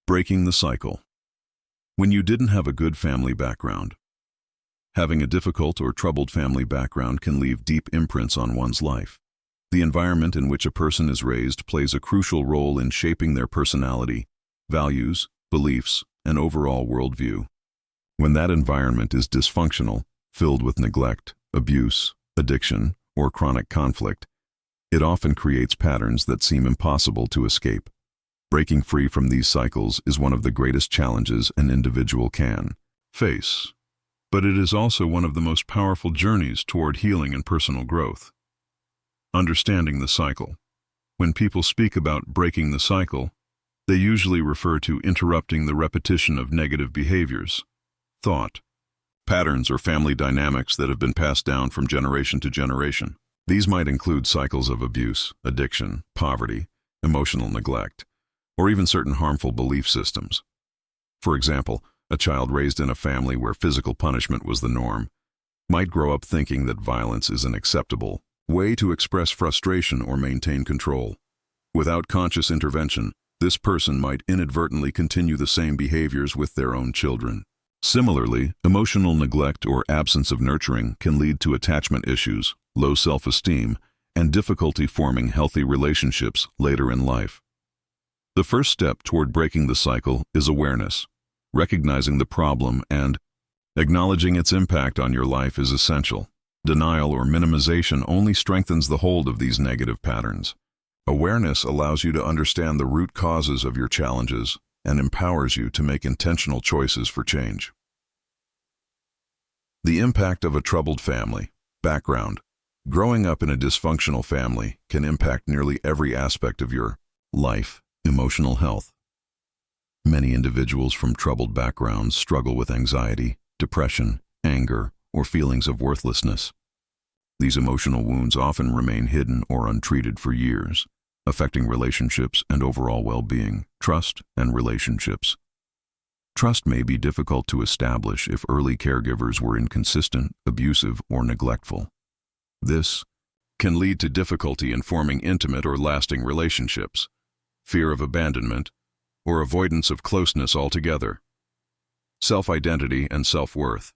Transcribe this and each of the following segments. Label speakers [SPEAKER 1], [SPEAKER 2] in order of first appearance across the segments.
[SPEAKER 1] Breaking the cycle. When you didn't have a good family background. Having a difficult or troubled family background can leave deep imprints on one's life. The environment in which a person is raised plays a crucial role in shaping their personality, values, beliefs, and overall worldview. When that environment is dysfunctional, filled with neglect, abuse, addiction, or chronic conflict, it often creates patterns that seem impossible to escape. Breaking free from these cycles is one of the greatest challenges an individual can face, but it is also one of the most powerful journeys toward healing and personal growth. Understanding the cycle. When people speak about breaking the cycle, they usually refer to interrupting the repetition of negative behaviors, thought, patterns, or family dynamics that have been passed down from generation to generation. These might include cycles of abuse, addiction, poverty, emotional neglect, or even certain harmful belief systems. For example, a child raised in a family where physical punishment was the norm might grow up thinking that violence is an acceptable way to express frustration or maintain control. Without conscious intervention, this person might inadvertently continue the same behaviors with their own children. Similarly, emotional neglect or absence of nurturing can lead to attachment issues, low self-esteem, and difficulty forming healthy relationships later in life. The first step toward breaking the cycle is awareness. Recognizing the problem and acknowledging its impact on your life is essential. Denial or minimization only strengthens the hold of these negative patterns. Awareness allows you to understand the root causes of your challenges and empowers you to make intentional choices for change. The impact of a troubled family. Background. Growing up in a dysfunctional family can impact nearly every aspect of your life. Emotional health. Many individuals from troubled backgrounds struggle with anxiety, depression, anger, or feelings of worthlessness. These emotional wounds often remain hidden or untreated for years, affecting relationships and overall well-being. Trust and relationships. Trust may be difficult to establish if early caregivers were inconsistent, abusive, or neglectful. This can lead to difficulty in forming intimate or lasting relationships, fear of abandonment, or avoidance of closeness altogether. Self-identity and self-worth.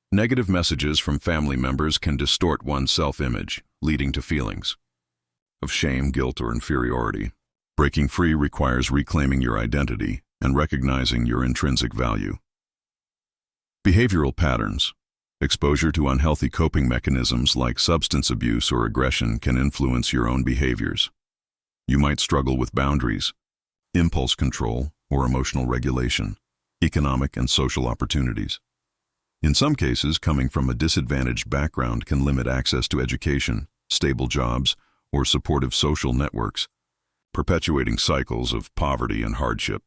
[SPEAKER 1] Negative messages from family members can distort one's self-image, leading to feelings of shame, guilt, or inferiority. Breaking free requires reclaiming your identity and recognizing your intrinsic value. Behavioral patterns. Exposure to unhealthy coping mechanisms like substance abuse or aggression can influence your own behaviors. You might struggle with boundaries, impulse control, or emotional regulation, economic and social opportunities. In some cases, coming from a disadvantaged background can limit access to education, stable jobs, or supportive social networks, perpetuating cycles of poverty and hardship.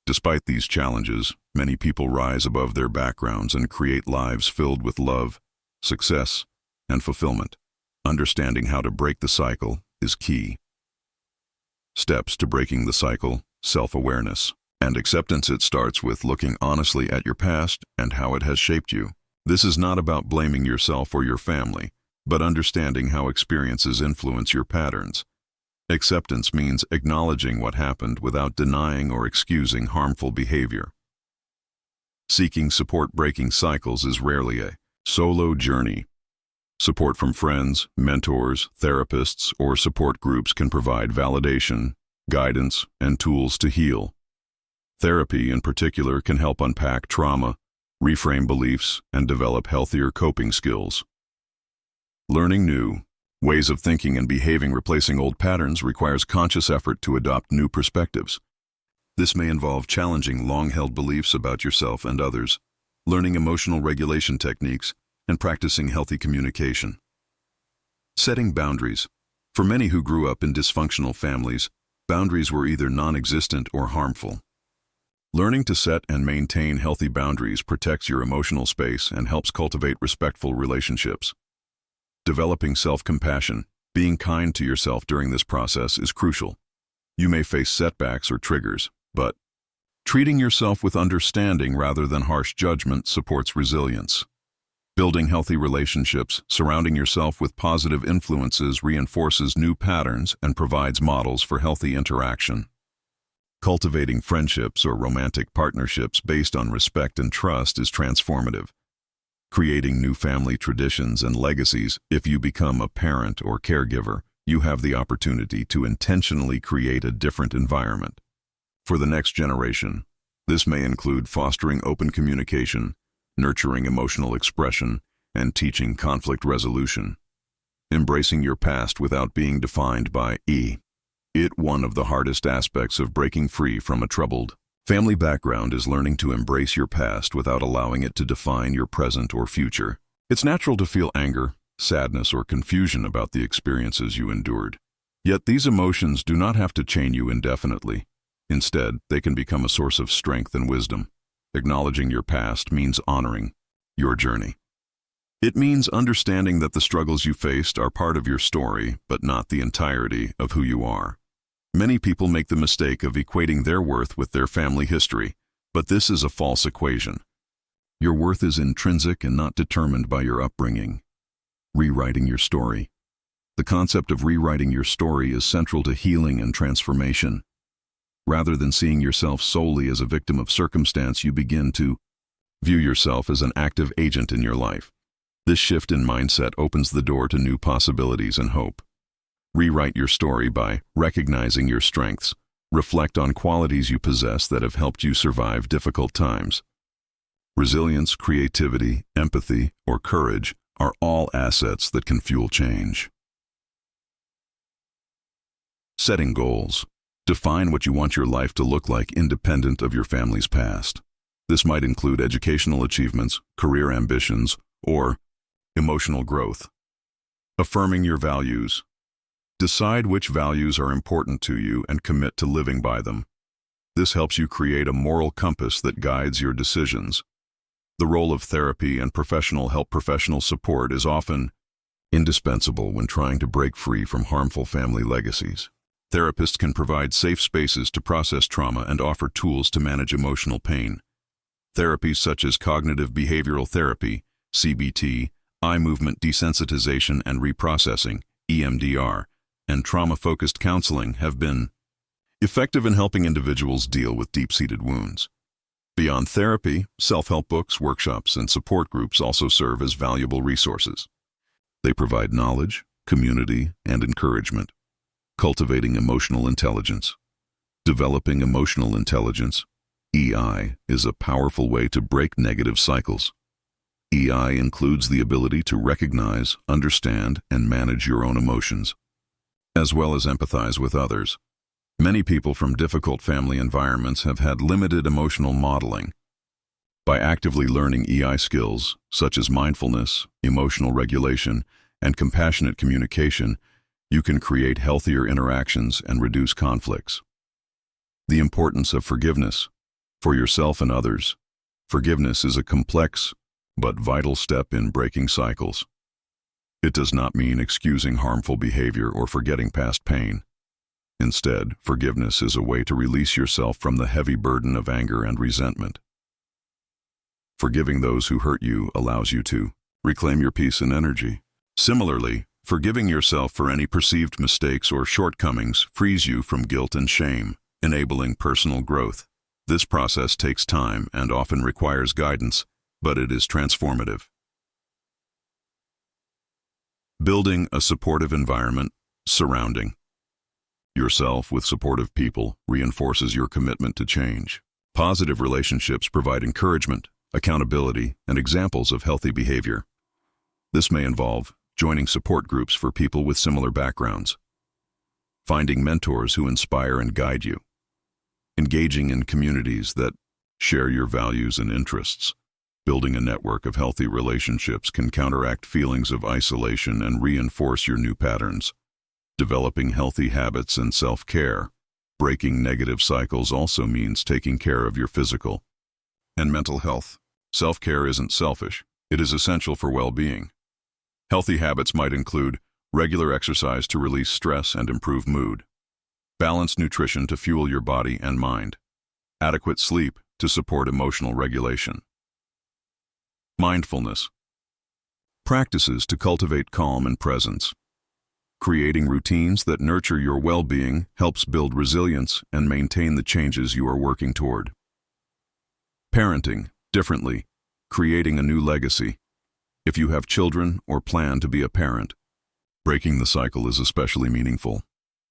[SPEAKER 1] Despite these challenges, many people rise above their backgrounds and create lives filled with love, success, and fulfillment. Understanding how to break the cycle is key. Steps to breaking the cycle: self-awareness and acceptance. It starts with looking honestly at your past and how it has shaped you. This is not about blaming yourself or your family, but understanding how experiences influence your patterns. Acceptance means acknowledging what happened without denying or excusing harmful behavior. Seeking support. Breaking cycles is rarely a solo journey. Support from friends, mentors, therapists, or support groups can provide validation, guidance, and tools to heal. Therapy, in particular, can help unpack trauma, reframe beliefs, and develop healthier coping skills. Learning new ways of thinking and behaving. Replacing old patterns requires conscious effort to adopt new perspectives. This may involve challenging long-held beliefs about yourself and others, learning emotional regulation techniques, and practicing healthy communication. Setting boundaries. For many who grew up in dysfunctional families, boundaries were either non-existent or harmful. Learning to set and maintain healthy boundaries protects your emotional space and helps cultivate respectful relationships. Developing self-compassion. Being kind to yourself during this process is crucial. You may face setbacks or triggers, but treating yourself with understanding rather than harsh judgment supports resilience. Building healthy relationships, surrounding yourself with positive influences reinforces new patterns and provides models for healthy interaction. Cultivating friendships or romantic partnerships based on respect and trust is transformative. Creating new family traditions and legacies. If you become a parent or caregiver, you have the opportunity to intentionally create a different environment. For the next generation, this may include fostering open communication, nurturing emotional expression, and teaching conflict resolution. Embracing your past without being defined by it. One of the hardest aspects of breaking free from a troubled family background is learning to embrace your past without allowing it to define your present or future. It's natural to feel anger, sadness, or confusion about the experiences you endured. Yet these emotions do not have to chain you indefinitely. Instead, they can become a source of strength and wisdom. Acknowledging your past means honoring your journey. It means understanding that the struggles you faced are part of your story, but not the entirety of who you are. Many people make the mistake of equating their worth with their family history, but this is a false equation. Your worth is intrinsic and not determined by your upbringing. Rewriting your story. The concept of rewriting your story is central to healing and transformation. Rather than seeing yourself solely as a victim of circumstance, you begin to view yourself as an active agent in your life. This shift in mindset opens the door to new possibilities and hope. Rewrite your story by recognizing your strengths. Reflect on qualities you possess that have helped you survive difficult times. Resilience, creativity, empathy, or courage are all assets that can fuel change. Setting goals. Define what you want your life to look like independent of your family's past. This might include educational achievements, career ambitions, or emotional growth. Affirming your values. Decide which values are important to you and commit to living by them. This helps you create a moral compass that guides your decisions. The role of therapy and professional support is often indispensable when trying to break free from harmful family legacies. Therapists can provide safe spaces to process trauma and offer tools to manage emotional pain. Therapies such as cognitive behavioral therapy, CBT, eye movement desensitization and reprocessing, EMDR, and trauma-focused counseling have been effective in helping individuals deal with deep-seated wounds. Beyond therapy, self-help books, workshops, and support groups also serve as valuable resources. They provide knowledge, community, and encouragement. Cultivating emotional intelligence. Developing emotional intelligence, EI, is a powerful way to break negative cycles. EI includes the ability to recognize, understand, and manage your own emotions, as well as empathize with others. Many people from difficult family environments have had limited emotional modeling. By actively learning EI skills, such as mindfulness, emotional regulation, and compassionate communication, you can create healthier interactions and reduce conflicts. The importance of forgiveness. For yourself and others, forgiveness is a complex but vital step in breaking cycles. It does not mean excusing harmful behavior or forgetting past pain. Instead, forgiveness is a way to release yourself from the heavy burden of anger and resentment. Forgiving those who hurt you allows you to reclaim your peace and energy. Similarly, forgiving yourself for any perceived mistakes or shortcomings frees you from guilt and shame, enabling personal growth. This process takes time and often requires guidance, but it is transformative. Building a supportive environment. Surrounding yourself with supportive people reinforces your commitment to change. Positive relationships provide encouragement, accountability, and examples of healthy behavior. This may involve joining support groups for people with similar backgrounds, finding mentors who inspire and guide you, engaging in communities that share your values and interests. Building a network of healthy relationships can counteract feelings of isolation and reinforce your new patterns. Developing healthy habits and self-care. Breaking negative cycles also means taking care of your physical and mental health. Self-care isn't selfish, it is essential for well-being. Healthy habits might include regular exercise to release stress and improve mood, balanced nutrition to fuel your body and mind, adequate sleep to support emotional regulation. Mindfulness. Practices to cultivate calm and presence. Creating routines that nurture your well-being helps build resilience and maintain the changes you are working toward. Parenting differently, creating a new legacy. If you have children or plan to be a parent, breaking the cycle is especially meaningful.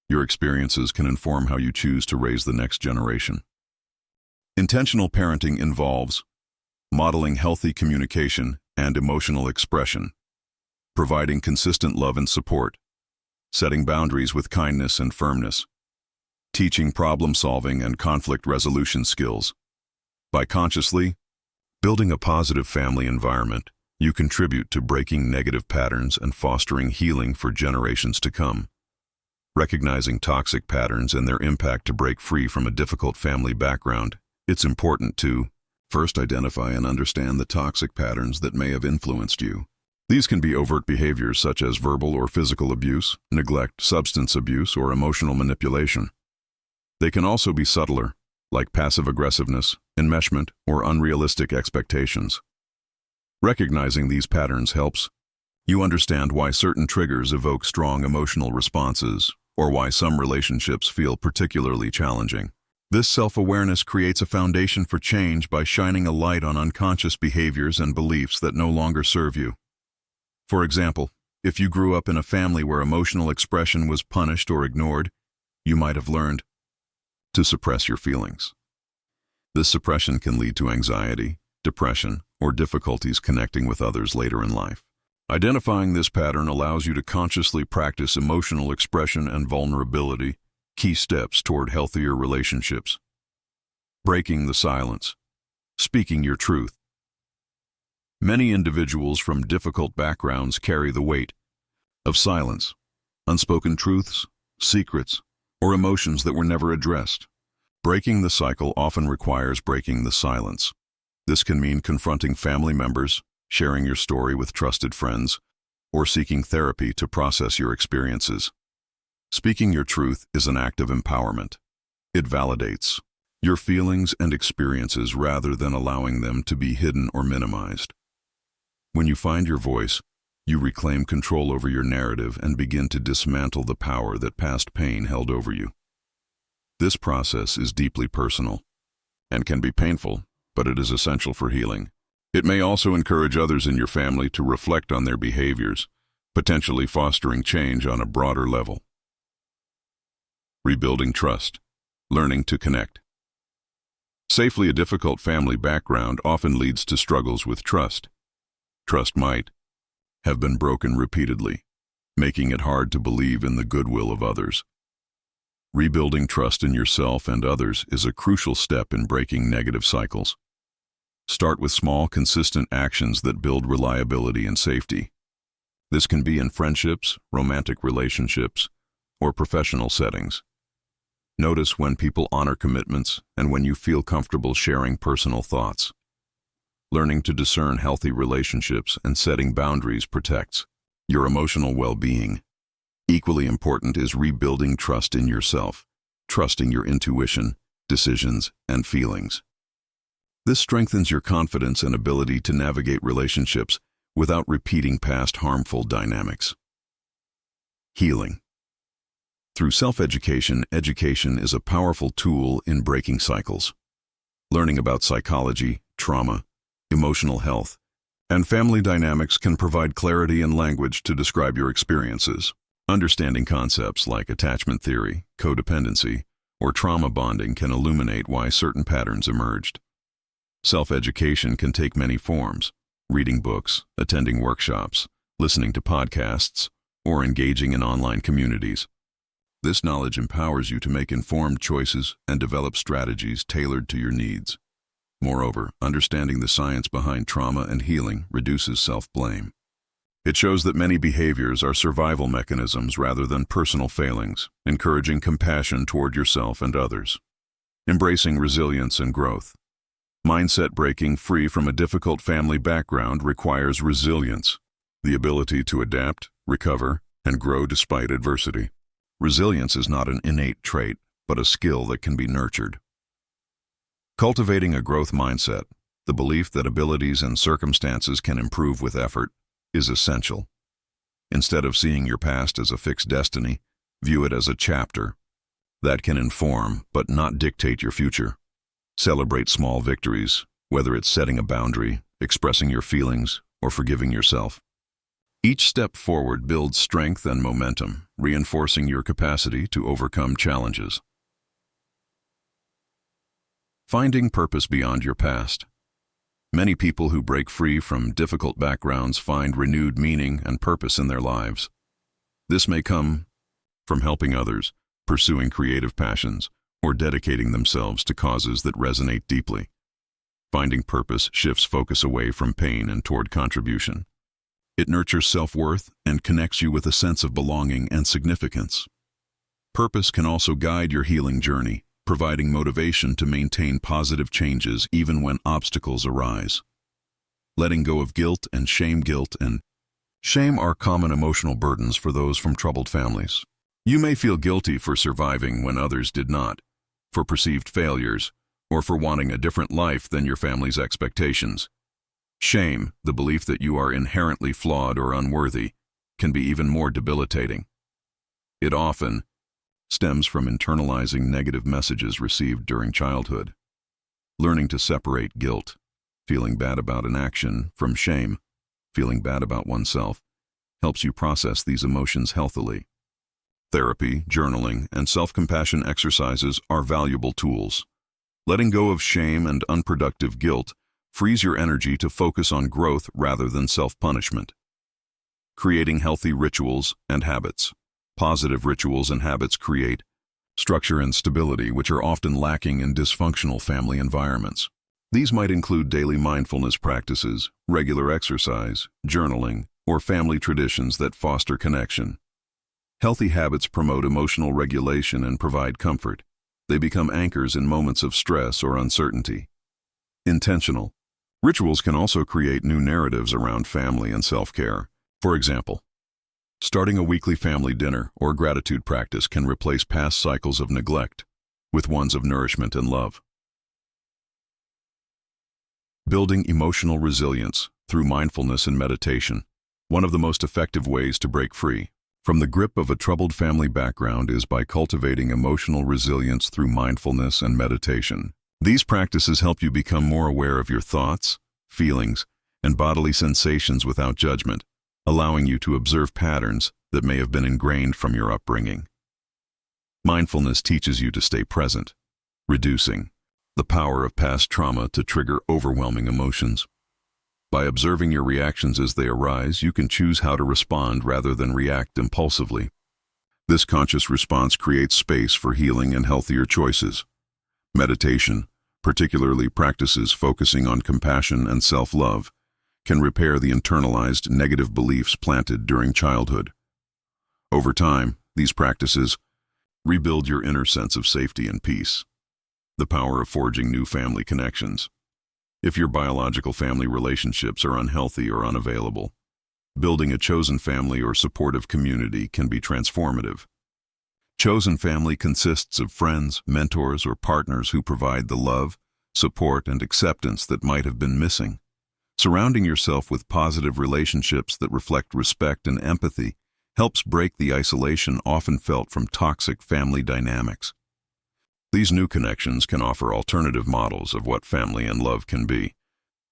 [SPEAKER 1] Your experiences can inform how you choose to raise the next generation. Intentional parenting involves modeling healthy communication and emotional expression, providing consistent love and support, setting boundaries with kindness and firmness, teaching problem-solving and conflict resolution skills. By consciously building a positive family environment, you contribute to breaking negative patterns and fostering healing for generations to come. Recognizing toxic patterns and their impact to break free from a difficult family background, it's important to first identify and understand the toxic patterns that may have influenced you. These can be overt behaviors such as verbal or physical abuse, neglect, substance abuse, or emotional manipulation. They can also be subtler, like passive aggressiveness, enmeshment, or unrealistic expectations. Recognizing these patterns helps you understand why certain triggers evoke strong emotional responses, or why some relationships feel particularly challenging. This self-awareness creates a foundation for change by shining a light on unconscious behaviors and beliefs that no longer serve you. For example, if you grew up in a family where emotional expression was punished or ignored, you might have learned to suppress your feelings. This suppression can lead to anxiety, depression, or difficulties connecting with others later in life. Identifying this pattern allows you to consciously practice emotional expression and vulnerability, key steps toward healthier relationships. Breaking the silence. Speaking your truth. Many individuals from difficult backgrounds carry the weight of silence, unspoken truths, secrets, or emotions that were never addressed. Breaking the cycle often requires breaking the silence. This can mean confronting family members, sharing your story with trusted friends, or seeking therapy to process your experiences. Speaking your truth is an act of empowerment. It validates your feelings and experiences rather than allowing them to be hidden or minimized. When you find your voice, you reclaim control over your narrative and begin to dismantle the power that past pain held over you. This process is deeply personal and can be painful, but it is essential for healing. It may also encourage others in your family to reflect on their behaviors, potentially fostering change on a broader level. Rebuilding trust. Learning to connect. Safely, a difficult family background often leads to struggles with trust. Trust might have been broken repeatedly, making it hard to believe in the goodwill of others. Rebuilding trust in yourself and others is a crucial step in breaking negative cycles. Start with small, consistent actions that build reliability and safety. This can be in friendships, romantic relationships, or professional settings. Notice when people honor commitments and when you feel comfortable sharing personal thoughts. Learning to discern healthy relationships and setting boundaries protects your emotional well-being. Equally important is rebuilding trust in yourself, trusting your intuition, decisions, and feelings. This strengthens your confidence and ability to navigate relationships without repeating past harmful dynamics. Healing. Through self-education, education is a powerful tool in breaking cycles. Learning about psychology, trauma, emotional health, and family dynamics can provide clarity and language to describe your experiences. Understanding concepts like attachment theory, codependency, or trauma bonding can illuminate why certain patterns emerged. Self-education can take many forms: reading books, attending workshops, listening to podcasts, or engaging in online communities. This knowledge empowers you to make informed choices and develop strategies tailored to your needs. Moreover, understanding the science behind trauma and healing reduces self-blame. It shows that many behaviors are survival mechanisms rather than personal failings, encouraging compassion toward yourself and others. Embracing resilience and growth. Mindset breaking free from a difficult family background requires resilience, the ability to adapt, recover, and grow despite adversity. Resilience is not an innate trait, but a skill that can be nurtured. Cultivating a growth mindset, the belief that abilities and circumstances can improve with effort, is essential. Instead of seeing your past as a fixed destiny, view it as a chapter that can inform but not dictate your future. Celebrate small victories, whether it's setting a boundary, expressing your feelings, or forgiving yourself. Each step forward builds strength and momentum, reinforcing your capacity to overcome challenges. Finding purpose beyond your past. Many people who break free from difficult backgrounds find renewed meaning and purpose in their lives. This may come from helping others, pursuing creative passions, or dedicating themselves to causes that resonate deeply. Finding purpose shifts focus away from pain and toward contribution. It nurtures self-worth and connects you with a sense of belonging and significance. Purpose can also guide your healing journey, providing motivation to maintain positive changes even when obstacles arise. Letting go of guilt and shame. Guilt and shame are common emotional burdens for those from troubled families. You may feel guilty for surviving when others did not, for perceived failures, or for wanting a different life than your family's expectations. Shame, the belief that you are inherently flawed or unworthy, can be even more debilitating. It often stems from internalizing negative messages received during childhood. Learning to separate guilt, feeling bad about an action, from shame, feeling bad about oneself, helps you process these emotions healthily. Therapy, journaling, and self-compassion exercises are valuable tools. Letting go of shame and unproductive guilt frees your energy to focus on growth rather than self-punishment. Creating healthy rituals and habits. Positive rituals and habits create structure and stability, which are often lacking in dysfunctional family environments. These might include daily mindfulness practices, regular exercise, journaling, or family traditions that foster connection. Healthy habits promote emotional regulation and provide comfort. They become anchors in moments of stress or uncertainty. Intentional. Rituals can also create new narratives around family and self-care. For example, starting a weekly family dinner or gratitude practice can replace past cycles of neglect with ones of nourishment and love. Building emotional resilience through mindfulness and meditation. One of the most effective ways to break free from the grip of a troubled family background is by cultivating emotional resilience through mindfulness and meditation. These practices help you become more aware of your thoughts, feelings, and bodily sensations without judgment, allowing you to observe patterns that may have been ingrained from your upbringing. Mindfulness teaches you to stay present, reducing the power of past trauma to trigger overwhelming emotions. By observing your reactions as they arise, you can choose how to respond rather than react impulsively. This conscious response creates space for healing and healthier choices. Meditation, particularly practices focusing on compassion and self-love, can repair the internalized negative beliefs planted during childhood. Over time, these practices rebuild your inner sense of safety and peace. The power of forging new family connections. If your biological family relationships are unhealthy or unavailable, building a chosen family or supportive community can be transformative. Chosen family consists of friends, mentors, or partners who provide the love, support, and acceptance that might have been missing. Surrounding yourself with positive relationships that reflect respect and empathy helps break the isolation often felt from toxic family dynamics. These new connections can offer alternative models of what family and love can be,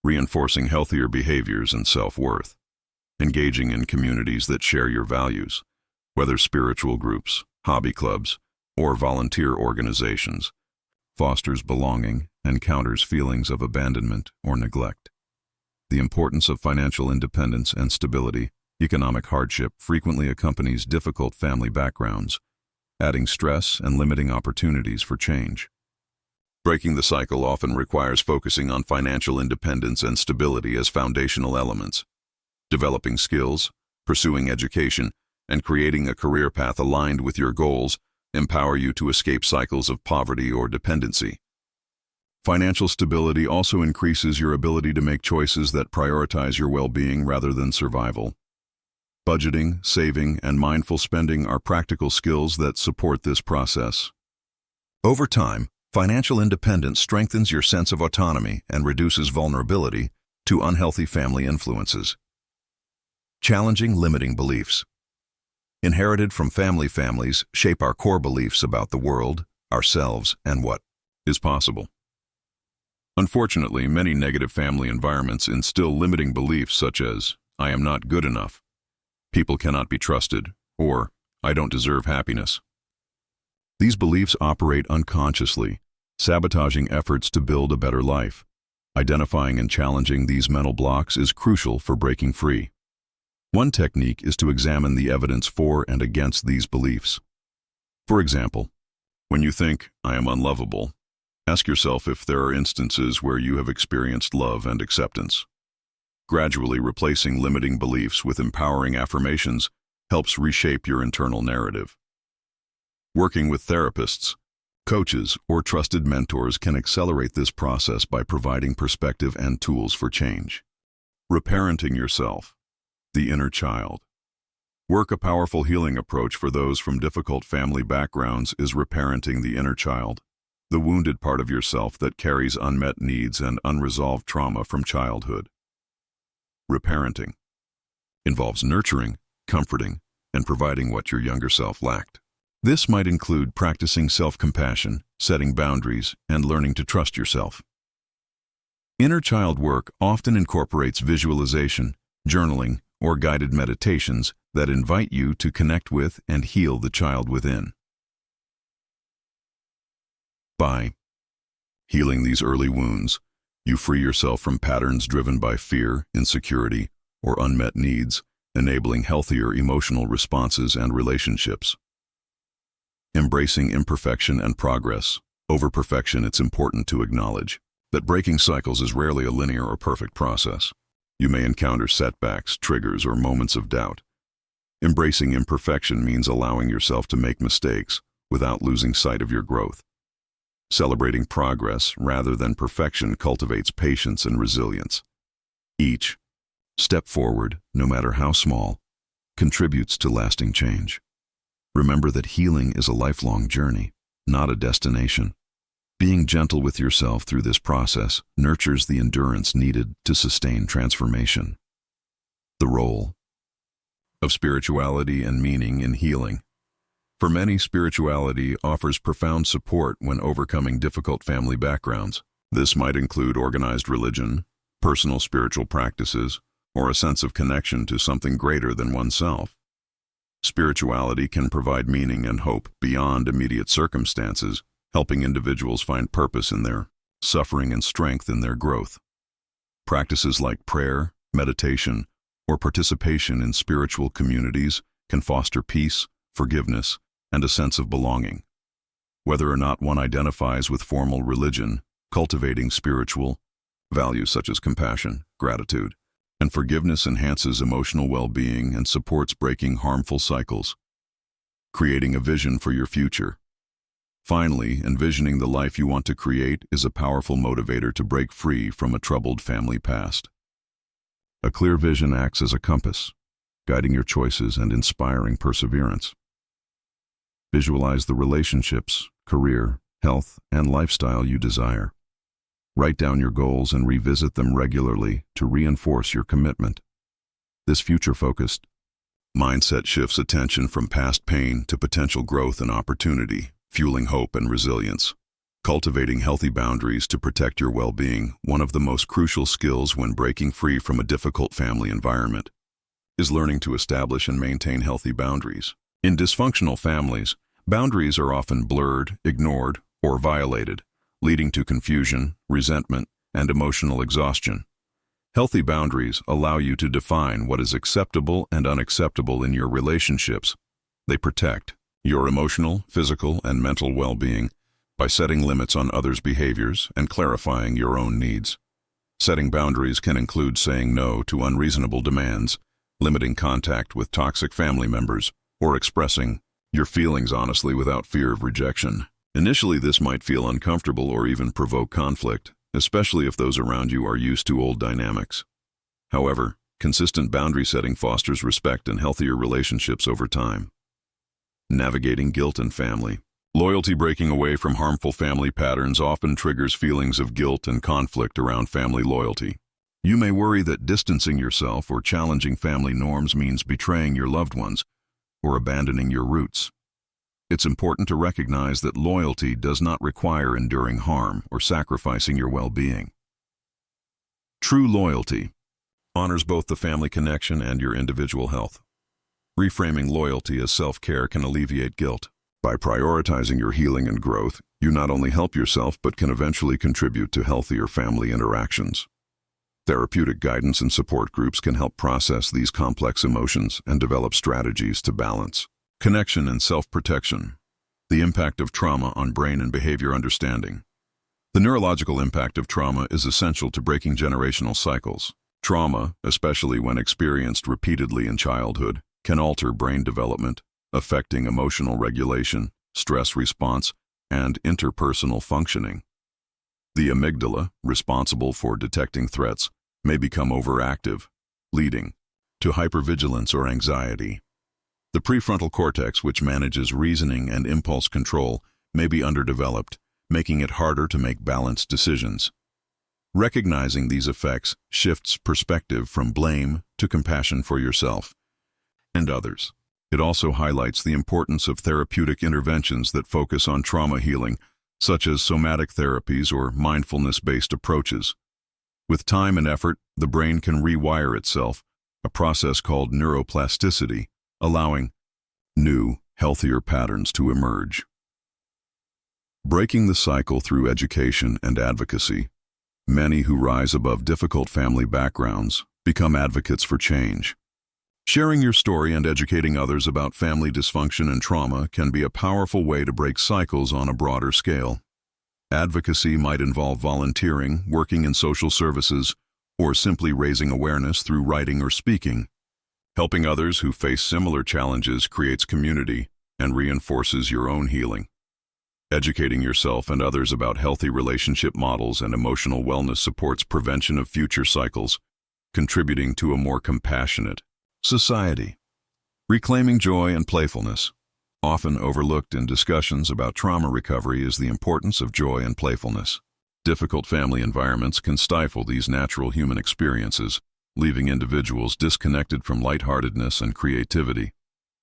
[SPEAKER 1] reinforcing healthier behaviors and self-worth. Engaging in communities that share your values, whether spiritual groups, hobby clubs, or volunteer organizations, fosters belonging and counters feelings of abandonment or neglect. The importance of financial independence and stability. Economic hardship frequently accompanies difficult family backgrounds, adding stress and limiting opportunities for change. Breaking the cycle often requires focusing on financial independence and stability as foundational elements. Developing skills, pursuing education, and creating a career path aligned with your goals empower you to escape cycles of poverty or dependency. Financial stability also increases your ability to make choices that prioritize your well-being rather than survival. Budgeting, saving, and mindful spending are practical skills that support this process. Over time, financial independence strengthens your sense of autonomy and reduces vulnerability to unhealthy family influences. Challenging limiting beliefs. Inherited from families shape our core beliefs about the world, ourselves, and what is possible. Unfortunately, many negative family environments instill limiting beliefs such as, I am not good enough, people cannot be trusted, or I don't deserve happiness. These beliefs operate unconsciously, sabotaging efforts to build a better life. Identifying and challenging these mental blocks is crucial for breaking free. One technique is to examine the evidence for and against these beliefs. For example, when you think, I am unlovable, ask yourself if there are instances where you have experienced love and acceptance. Gradually replacing limiting beliefs with empowering affirmations helps reshape your internal narrative. Working with therapists, coaches, or trusted mentors can accelerate this process by providing perspective and tools for change. Reparenting yourself. The inner child. Work a powerful healing approach for those from difficult family backgrounds is reparenting the inner child, the wounded part of yourself that carries unmet needs and unresolved trauma from childhood. Reparenting involves nurturing, comforting, and providing what your younger self lacked. This might include practicing self-compassion, setting boundaries, and learning to trust yourself. Inner child work often incorporates visualization, journaling, or guided meditations that invite you to connect with and heal the child within. By healing these early wounds, you free yourself from patterns driven by fear, insecurity, or unmet needs, enabling healthier emotional responses and relationships. Embracing imperfection and progress. Over perfection, it's important to acknowledge that breaking cycles is rarely a linear or perfect process. You may encounter setbacks, triggers, or moments of doubt. Embracing imperfection means allowing yourself to make mistakes without losing sight of your growth. Celebrating progress rather than perfection cultivates patience and resilience. Each step forward, no matter how small, contributes to lasting change. Remember that healing is a lifelong journey, not a destination. Being gentle with yourself through this process nurtures the endurance needed to sustain transformation. The role of spirituality and meaning in healing. For many, spirituality offers profound support when overcoming difficult family backgrounds. This might include organized religion, personal spiritual practices, or a sense of connection to something greater than oneself. Spirituality can provide meaning and hope beyond immediate circumstances, helping individuals find purpose in their suffering and strength in their growth. Practices like prayer, meditation, or participation in spiritual communities can foster peace, forgiveness, and a sense of belonging. Whether or not one identifies with formal religion, cultivating spiritual values such as compassion, gratitude, and forgiveness enhances emotional well-being and supports breaking harmful cycles. Creating a vision for your future. Finally, envisioning the life you want to create is a powerful motivator to break free from a troubled family past. A clear vision acts as a compass, guiding your choices and inspiring perseverance. Visualize the relationships, career, health, and lifestyle you desire. Write down your goals and revisit them regularly to reinforce your commitment. This future-focused mindset shifts attention from past pain to potential growth and opportunity, fueling hope and resilience. Cultivating healthy boundaries to protect your well-being, one of the most crucial skills when breaking free from a difficult family environment, is learning to establish and maintain healthy boundaries. In dysfunctional families, boundaries are often blurred, ignored, or violated, leading to confusion, resentment, and emotional exhaustion. Healthy boundaries allow you to define what is acceptable and unacceptable in your relationships. They protect your emotional, physical, and mental well-being by setting limits on others' behaviors and clarifying your own needs. Setting boundaries can include saying no to unreasonable demands, limiting contact with toxic family members, or expressing your feelings honestly without fear of rejection. Initially, this might feel uncomfortable or even provoke conflict, especially if those around you are used to old dynamics. However, consistent boundary setting fosters respect and healthier relationships over time. Navigating guilt and family. Loyalty breaking away from harmful family patterns often triggers feelings of guilt and conflict around family loyalty. You may worry that distancing yourself or challenging family norms means betraying your loved ones or abandoning your roots. It's important to recognize that loyalty does not require enduring harm or sacrificing your well-being. True loyalty honors both the family connection and your individual health. Reframing loyalty as self-care can alleviate guilt. By prioritizing your healing and growth, you not only help yourself but can eventually contribute to healthier family interactions. Therapeutic guidance and support groups can help process these complex emotions and develop strategies to balance. Connection and self-protection. The impact of trauma on brain and behavior understanding. The neurological impact of trauma is essential to breaking generational cycles. Trauma, especially when experienced repeatedly in childhood, can alter brain development, affecting emotional regulation, stress response, and interpersonal functioning. The amygdala, responsible for detecting threats, may become overactive, leading to hypervigilance or anxiety. The prefrontal cortex, which manages reasoning and impulse control, may be underdeveloped, making it harder to make balanced decisions. Recognizing these effects shifts perspective from blame to compassion for yourself and others. It also highlights the importance of therapeutic interventions that focus on trauma healing, such as somatic therapies or mindfulness-based approaches. With time and effort, the brain can rewire itself, a process called neuroplasticity, allowing new, healthier patterns to emerge. Breaking the cycle through education and advocacy. Many who rise above difficult family backgrounds become advocates for change. Sharing your story and educating others about family dysfunction and trauma can be a powerful way to break cycles on a broader scale. Advocacy might involve volunteering, working in social services, or simply raising awareness through writing or speaking. Helping others who face similar challenges creates community and reinforces your own healing. Educating yourself and others about healthy relationship models and emotional wellness supports prevention of future cycles, contributing to a more compassionate society. Reclaiming joy and playfulness. Often overlooked in discussions about trauma recovery is the importance of joy and playfulness. Difficult family environments can stifle these natural human experiences, leaving individuals disconnected from lightheartedness and creativity.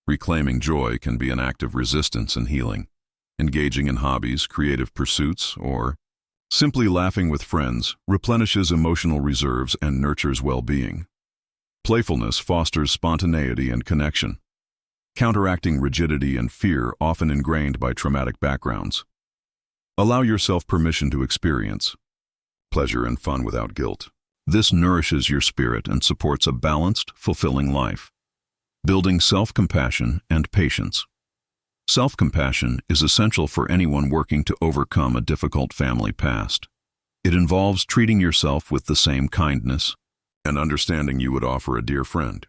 [SPEAKER 1] Reclaiming joy can be an act of resistance and healing. Engaging in hobbies, creative pursuits, or simply laughing with friends replenishes emotional reserves and nurtures well-being. Playfulness fosters spontaneity and connection, counteracting rigidity and fear often ingrained by traumatic backgrounds. Allow yourself permission to experience pleasure and fun without guilt. This nourishes your spirit and supports a balanced, fulfilling life. Building self-compassion and patience. Self-compassion is essential for anyone working to overcome a difficult family past. It involves treating yourself with the same kindness and understanding you would offer a dear friend.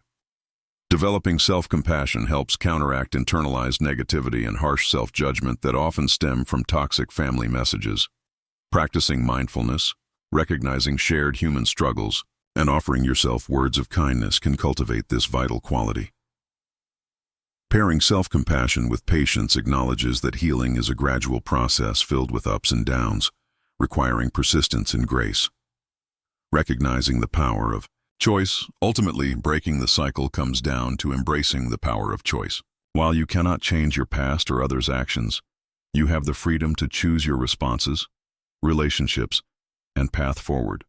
[SPEAKER 1] Developing self-compassion helps counteract internalized negativity and harsh self-judgment that often stem from toxic family messages. Practicing mindfulness, recognizing shared human struggles, and offering yourself words of kindness can cultivate this vital quality. Pairing self-compassion with patience acknowledges that healing is a gradual process filled with ups and downs, requiring persistence and grace. Recognizing the power of choice, ultimately breaking the cycle comes down to embracing the power of choice. While you cannot change your past or others' actions, you have the freedom to choose your responses, relationships, and path forward.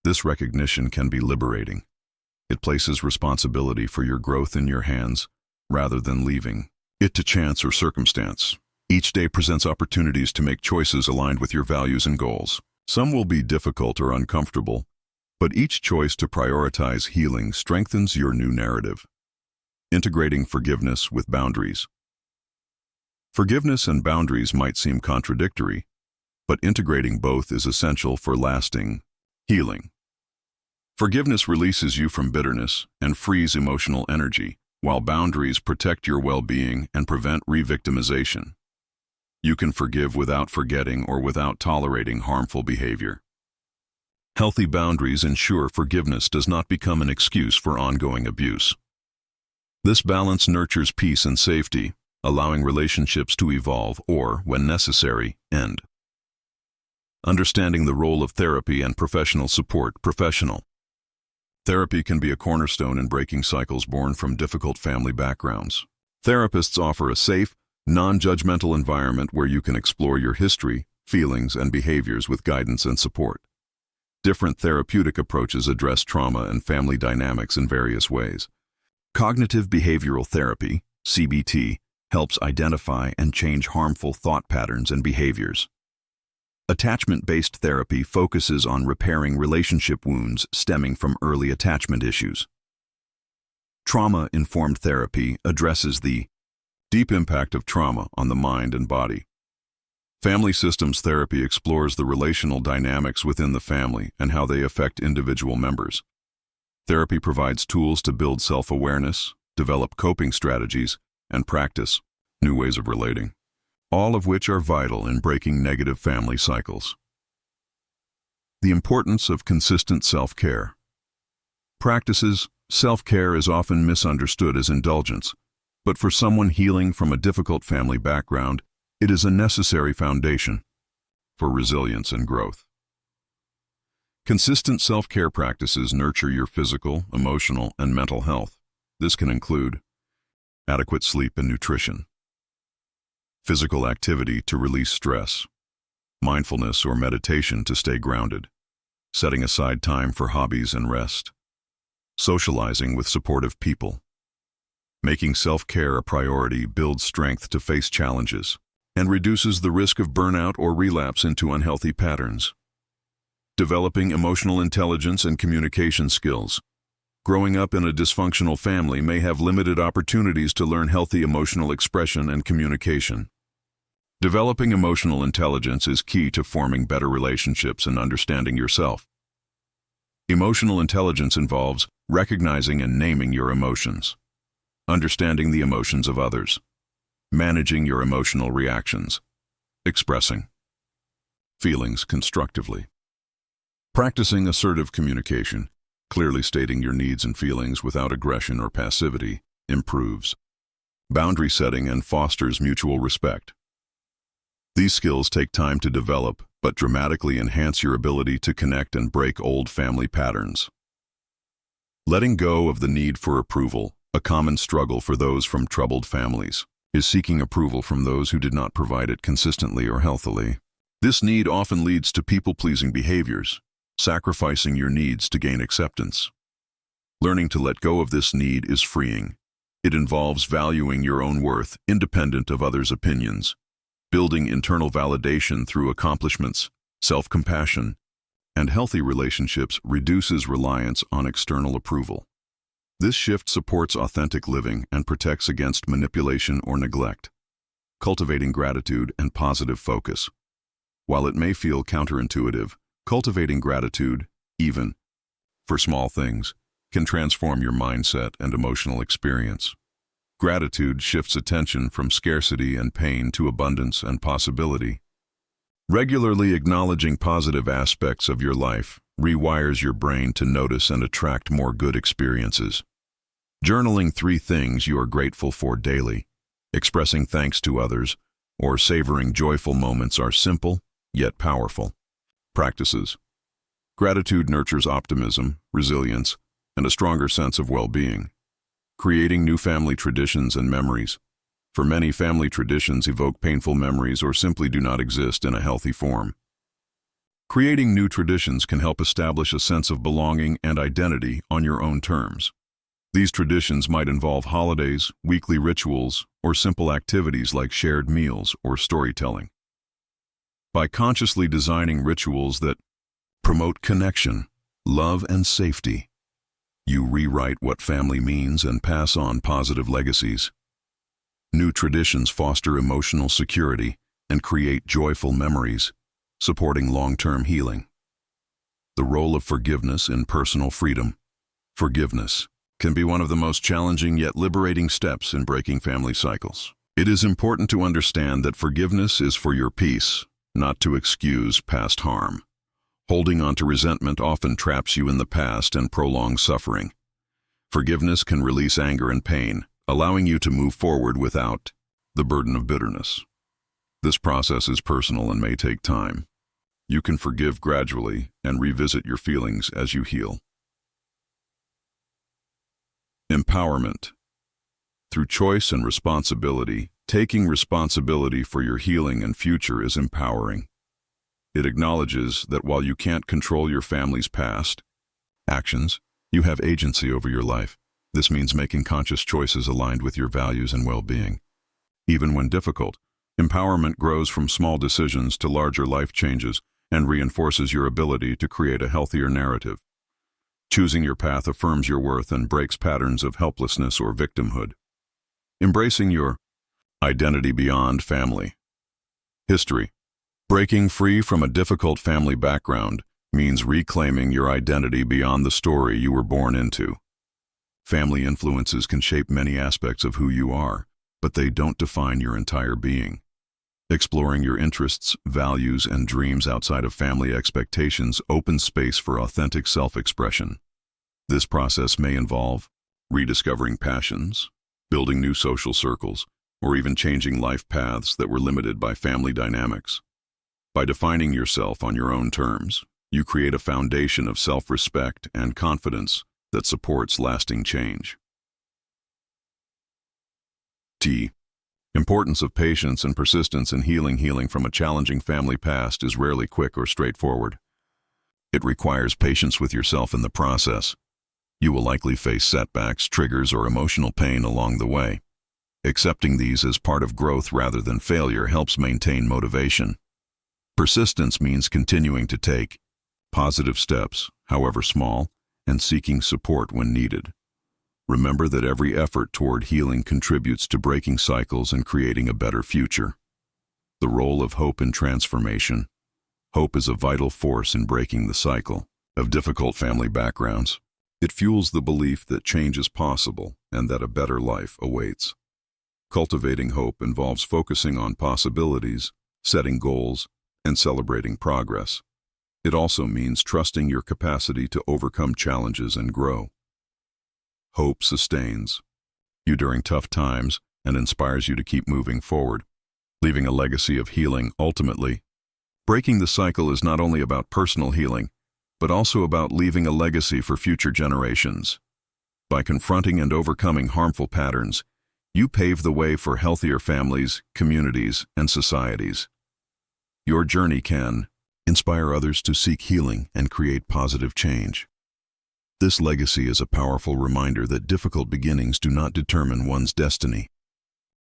[SPEAKER 1] This recognition can be liberating. It places responsibility for your growth in your hands, rather than leaving it to chance or circumstance. Each day presents opportunities to make choices aligned with your values and goals. Some will be difficult or uncomfortable, but each choice to prioritize healing strengthens your new narrative. Integrating forgiveness with boundaries. Forgiveness and boundaries might seem contradictory, but integrating both is essential for lasting healing. Forgiveness releases you from bitterness and frees emotional energy, while boundaries protect your well-being and prevent re-victimization. You can forgive without forgetting or without tolerating harmful behavior. Healthy boundaries ensure forgiveness does not become an excuse for ongoing abuse. This balance nurtures peace and safety, allowing relationships to evolve or, when necessary, end. Understanding the role of therapy and professional support. Therapy can be a cornerstone in breaking cycles born from difficult family backgrounds. Therapists offer a safe, non-judgmental environment where you can explore your history, feelings, and behaviors with guidance and support. Different therapeutic approaches address trauma and family dynamics in various ways. Cognitive behavioral therapy, CBT, helps identify and change harmful thought patterns and behaviors. Attachment-based therapy focuses on repairing relationship wounds stemming from early attachment issues. Trauma-informed therapy addresses the deep impact of trauma on the mind and body. Family systems therapy explores the relational dynamics within the family and how they affect individual members. Therapy provides tools to build self-awareness, develop coping strategies, and practice new ways of relating, all of which are vital in breaking negative family cycles. The importance of consistent self-care. Self-care is often misunderstood as indulgence, but for someone healing from a difficult family background, it is a necessary foundation for resilience and growth. Consistent self-care practices nurture your physical, emotional, and mental health. This can include adequate sleep and nutrition, physical activity to release stress, mindfulness or meditation to stay grounded, setting aside time for hobbies and rest, socializing with supportive people. Making self-care a priority builds strength to face challenges and reduces the risk of burnout or relapse into unhealthy patterns. Developing emotional intelligence and communication skills. Growing up in a dysfunctional family may have limited opportunities to learn healthy emotional expression and communication. Developing emotional intelligence is key to forming better relationships and understanding yourself. Emotional intelligence involves recognizing and naming your emotions, understanding the emotions of others, managing your emotional reactions, expressing feelings constructively. Practicing assertive communication, clearly stating your needs and feelings without aggression or passivity, improves boundary setting and fosters mutual respect. These skills take time to develop, but dramatically enhance your ability to connect and break old family patterns. Letting go of the need for approval, a common struggle for those from troubled families, is seeking approval from those who did not provide it consistently or healthily. This need often leads to people-pleasing behaviors, sacrificing your needs to gain acceptance. Learning to let go of this need is freeing. It involves valuing your own worth, independent of others' opinions, building internal validation through accomplishments, self-compassion, and healthy relationships reduces reliance on external approval. This shift supports authentic living and protects against manipulation or neglect, cultivating gratitude and positive focus. While it may feel counterintuitive, cultivating gratitude, even for small things, can transform your mindset and emotional experience. Gratitude shifts attention from scarcity and pain to abundance and possibility. Regularly acknowledging positive aspects of your life rewires your brain to notice and attract more good experiences. Journaling 3 things you are grateful for daily, expressing thanks to others, or savoring joyful moments are simple, yet powerful practices. Gratitude nurtures optimism, resilience, and a stronger sense of well-being. Creating new family traditions and memories. For many, family traditions evoke painful memories or simply do not exist in a healthy form. Creating new traditions can help establish a sense of belonging and identity on your own terms. These traditions might involve holidays, weekly rituals, or simple activities like shared meals or storytelling. By consciously designing rituals that promote connection, love, and safety, you rewrite what family means and pass on positive legacies. New traditions foster emotional security and create joyful memories, supporting long-term healing. The role of forgiveness in personal freedom. Forgiveness can be one of the most challenging yet liberating steps in breaking family cycles. It is important to understand that forgiveness is for your peace, not to excuse past harm. Holding on to resentment often traps you in the past and prolongs suffering. Forgiveness can release anger and pain, allowing you to move forward without the burden of bitterness. This process is personal and may take time. You can forgive gradually and revisit your feelings as you heal. Empowerment. Through choice and responsibility, taking responsibility for your healing and future is empowering. It acknowledges that while you can't control your family's past actions, you have agency over your life. This means making conscious choices aligned with your values and well-being. Even when difficult, empowerment grows from small decisions to larger life changes and reinforces your ability to create a healthier narrative. Choosing your path affirms your worth and breaks patterns of helplessness or victimhood. Embracing your identity beyond family. History. Breaking free from a difficult family background means reclaiming your identity beyond the story you were born into. Family influences can shape many aspects of who you are, but they don't define your entire being. Exploring your interests, values, and dreams outside of family expectations opens space for authentic self-expression. This process may involve rediscovering passions, building new social circles, or even changing life paths that were limited by family dynamics. By defining yourself on your own terms, you create a foundation of self-respect and confidence that supports lasting change. T. Importance of patience and persistence in healing. Healing from a challenging family past is rarely quick or straightforward. It requires patience with yourself in the process. You will likely face setbacks, triggers, or emotional pain along the way. Accepting these as part of growth rather than failure helps maintain motivation. Persistence means continuing to take positive steps, however small, and seeking support when needed. Remember that every effort toward healing contributes to breaking cycles and creating a better future. The role of hope in transformation. Hope is a vital force in breaking the cycle of difficult family backgrounds. It fuels the belief that change is possible and that a better life awaits. Cultivating hope involves focusing on possibilities, setting goals, and celebrating progress. It also means trusting your capacity to overcome challenges and grow. Hope sustains you during tough times and inspires you to keep moving forward, leaving a legacy of healing. Ultimately, breaking the cycle is not only about personal healing, but also about leaving a legacy for future generations. By confronting and overcoming harmful patterns, you pave the way for healthier families, communities, and societies. Your journey can inspire others to seek healing and create positive change. This legacy is a powerful reminder that difficult beginnings do not determine one's destiny.